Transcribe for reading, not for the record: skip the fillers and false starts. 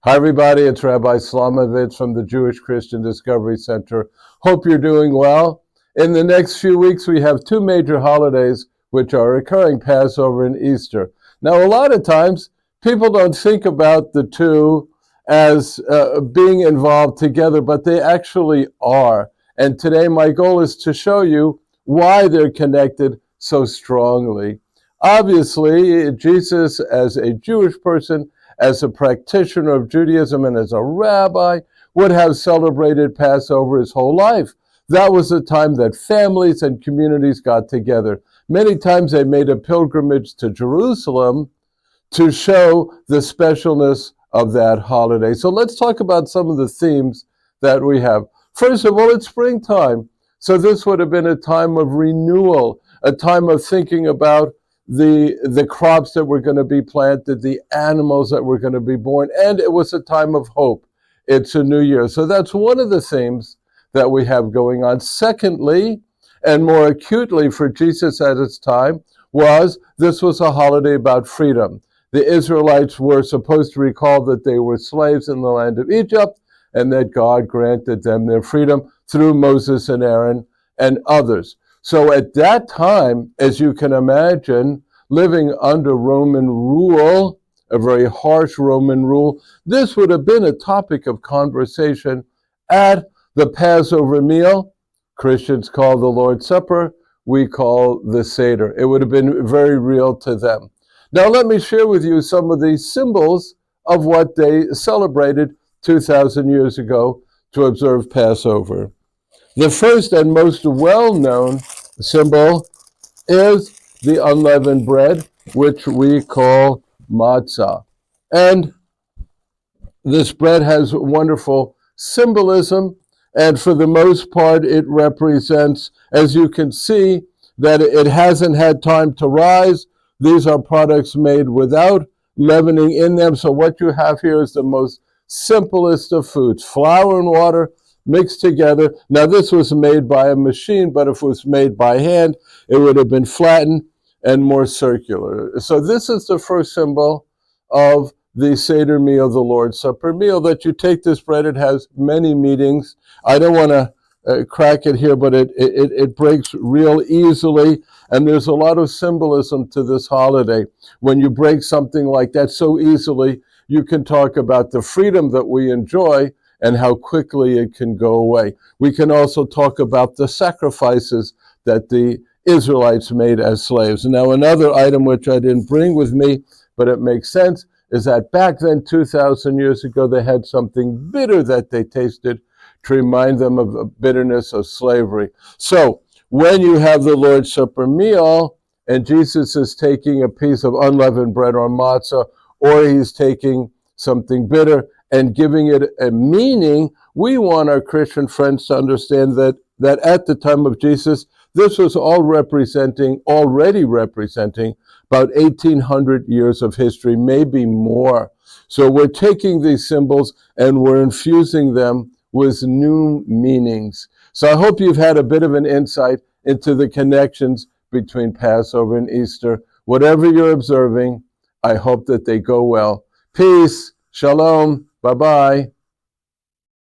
Hi, everybody. It's Rabbi Slomovitz from the Jewish Christian Discovery Center. Hope you're doing well. In the next few weeks, we have two major holidays which are occurring, Passover and Easter. Now, a lot of times, people don't think about the two as being involved together, but they actually are. And today, my goal is to show you why they're connected so strongly. Obviously, Jesus, as a Jewish person, as a practitioner of Judaism and as a rabbi, would have celebrated Passover his whole life. That was a time that families and communities got together. Many times they made a pilgrimage to Jerusalem to show the specialness of that holiday. So let's talk about some of the themes that we have. First of all, it's springtime. So this would have been a time of renewal, a time of thinking about the crops that were going to be planted, the animals that were going to be born, and it was a time of hope. It's a new year. So that's one of the themes that we have going on. Secondly, and more acutely for Jesus at its time, this was a holiday about freedom. The Israelites were supposed to recall that they were slaves in the land of Egypt and that God granted them their freedom through Moses and Aaron and others. So at that time, as you can imagine, living under Roman rule, a very harsh Roman rule, this would have been a topic of conversation at the Passover meal. Christians call the Lord's Supper, we call the Seder. It would have been very real to them. Now let me share with you some of the symbols of what they celebrated 2,000 years ago to observe Passover. The first and most well-known symbol is the unleavened bread, which we call matzah. And this bread has wonderful symbolism, and for the most part, it represents, as you can see, that it hasn't had time to rise. These are products made without leavening in them, so what you have here is the most simplest of foods, flour and water, mixed together. Now this was made by a machine, but if it was made by hand, it would have been flattened and more circular. So this is the first symbol of the Seder meal, the Lord's Supper meal, that you take this bread. It has many meanings. I don't want to crack it here, but it breaks real easily, and there's a lot of symbolism to this holiday. When you break something like that so easily, you can talk about the freedom that we enjoy and how quickly it can go away. We can also talk about the sacrifices that the Israelites made as slaves. Now, another item which I didn't bring with me, but it makes sense, is that back then, 2,000 years ago, they had something bitter that they tasted to remind them of the bitterness of slavery. So, when you have the Lord's Supper meal, and Jesus is taking a piece of unleavened bread or matzah, or he's taking something bitter and giving it a meaning, we want our Christian friends to understand that at the time of Jesus, this was already representing about 1,800 years of history, maybe more. So we're taking these symbols and we're infusing them with new meanings. So I hope you've had a bit of an insight into the connections between Passover and Easter. Whatever you're observing, I hope that they go well. Peace. Shalom. Bye-bye.